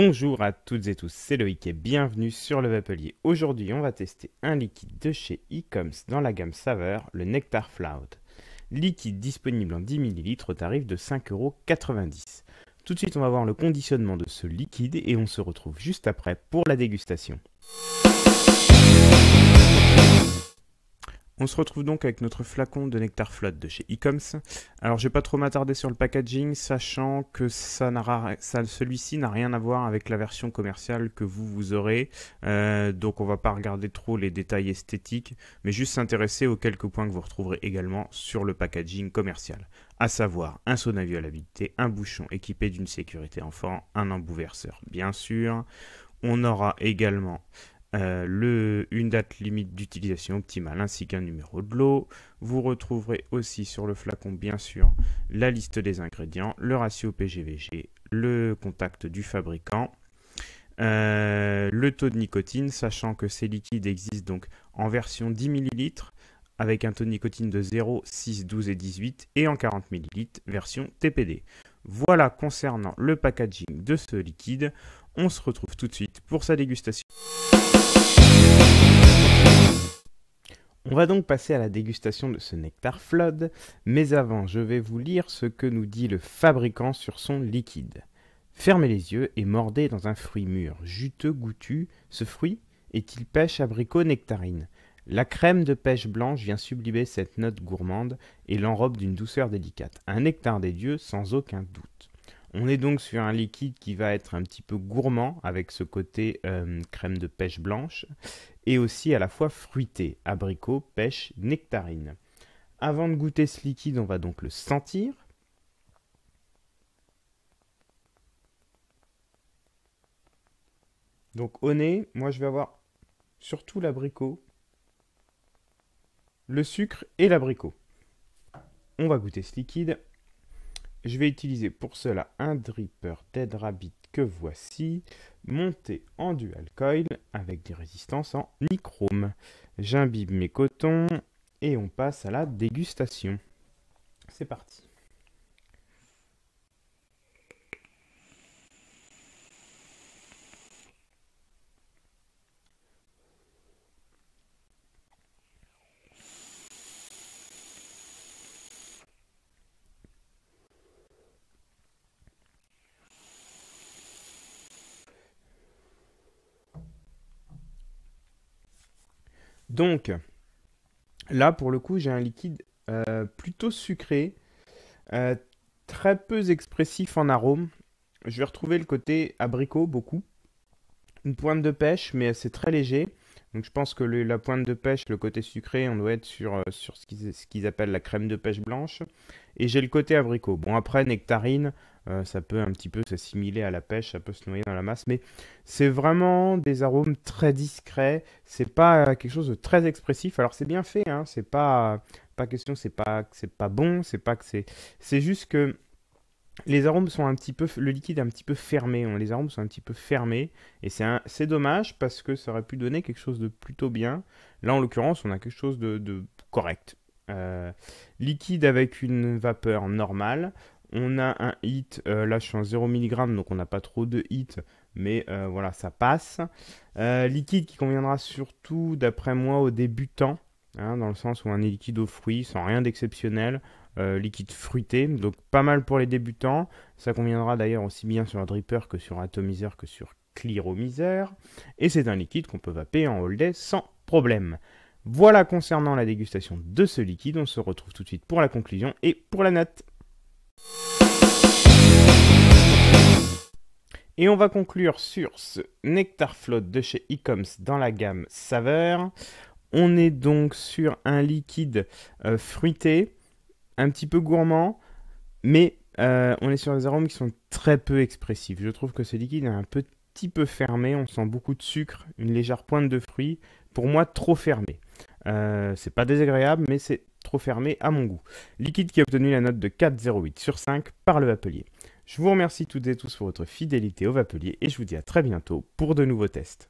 Bonjour à toutes et tous, c'est Loïc et bienvenue sur le Vapelier. Aujourd'hui, on va tester un liquide de chez Icoms dans la gamme saveur, le Nectar Flood. Liquide disponible en 10 ml au tarif de 5,90 €. Tout de suite, on va voir le conditionnement de ce liquide et on se retrouve juste après pour la dégustation. On se retrouve donc avec notre flacon de Nectar Flood de chez Icoms. Alors je ne vais pas trop m'attarder sur le packaging, sachant que celui-ci n'a rien à voir avec la version commerciale que vous aurez. Donc on ne va pas regarder trop les détails esthétiques, mais juste s'intéresser aux quelques points que vous retrouverez également sur le packaging commercial. À savoir un saut d'inviolabilité, un bouchon équipé d'une sécurité enfant, un embout verseur bien sûr. On aura également une date limite d'utilisation optimale ainsi qu'un numéro de lot. Vous retrouverez aussi sur le flacon bien sûr la liste des ingrédients, le ratio PG/VG, le contact du fabricant, le taux de nicotine, sachant que ces liquides existent donc en version 10 ml avec un taux de nicotine de 0, 6, 12 et 18 et en 40 ml version TPD. Voilà concernant le packaging de ce liquide. On se retrouve tout de suite pour sa dégustation. On va donc passer à la dégustation de ce Nectar Flood, mais avant je vais vous lire ce que nous dit le fabricant sur son liquide. Fermez les yeux et mordez dans un fruit mûr, juteux, goûtu. Ce fruit est-il pêche, abricot, nectarine? La crème de pêche blanche vient sublimer cette note gourmande et l'enrobe d'une douceur délicate. Un nectar des dieux sans aucun doute. On est donc sur un liquide qui va être un petit peu gourmand avec ce côté crème de pêche blanche et aussi à la fois fruité, abricot, pêche, nectarine. Avant de goûter ce liquide, on va donc le sentir. Donc au nez, moi je vais avoir surtout l'abricot, le sucre et l'abricot. On va goûter ce liquide. Je vais utiliser pour cela un dripper Dead Rabbit que voici, monté en dual coil avec des résistances en nichrome. J'imbibe mes cotons et on passe à la dégustation. C'est parti. Donc, là, pour le coup, j'ai un liquide plutôt sucré, très peu expressif en arôme. Je vais retrouver le côté abricot, beaucoup. Une pointe de pêche, mais c'est très léger. Donc je pense que la pointe de pêche, le côté sucré, on doit être sur ce qu'ils appellent la crème de pêche blanche. Et j'ai le côté abricot. Bon, après, nectarine, ça peut un petit peu s'assimiler à la pêche, ça peut se noyer dans la masse. Mais c'est vraiment des arômes très discrets. C'est pas quelque chose de très expressif. Alors c'est bien fait, hein, c'est pas question, c'est pas que c'est pas bon, c'est pas que c'est... C'est juste que les arômes sont un petit peu, le liquide est un petit peu fermé, les arômes sont un petit peu fermés, et c'est dommage parce que ça aurait pu donner quelque chose de plutôt bien. Là, en l'occurrence, on a quelque chose de correct. Liquide avec une vapeur normale. On a un hit, là je suis en 0 mg, donc on n'a pas trop de hit, mais voilà, ça passe. Liquide qui conviendra surtout, d'après moi, aux débutants, hein, dans le sens où on est liquide aux fruits, sans rien d'exceptionnel. Liquide fruité, donc pas mal pour les débutants. Ça conviendra d'ailleurs aussi bien sur un dripper que sur un atomiseur que sur clearomiseur. Et c'est un liquide qu'on peut vaper en all day sans problème. Voilà concernant la dégustation de ce liquide. On se retrouve tout de suite pour la conclusion et pour la note. Et on va conclure sur ce Nectar Flood de chez Icoms dans la gamme saveur. On est donc sur un liquide fruité, un petit peu gourmand, mais on est sur des arômes qui sont très peu expressifs. Je trouve que ce liquide est un petit peu fermé, on sent beaucoup de sucre, une légère pointe de fruits, pour moi trop fermé. C'est pas désagréable, mais c'est trop fermé à mon goût. Liquide qui a obtenu la note de 4,08 sur 5 par le Vapelier. Je vous remercie toutes et tous pour votre fidélité au Vapelier et je vous dis à très bientôt pour de nouveaux tests.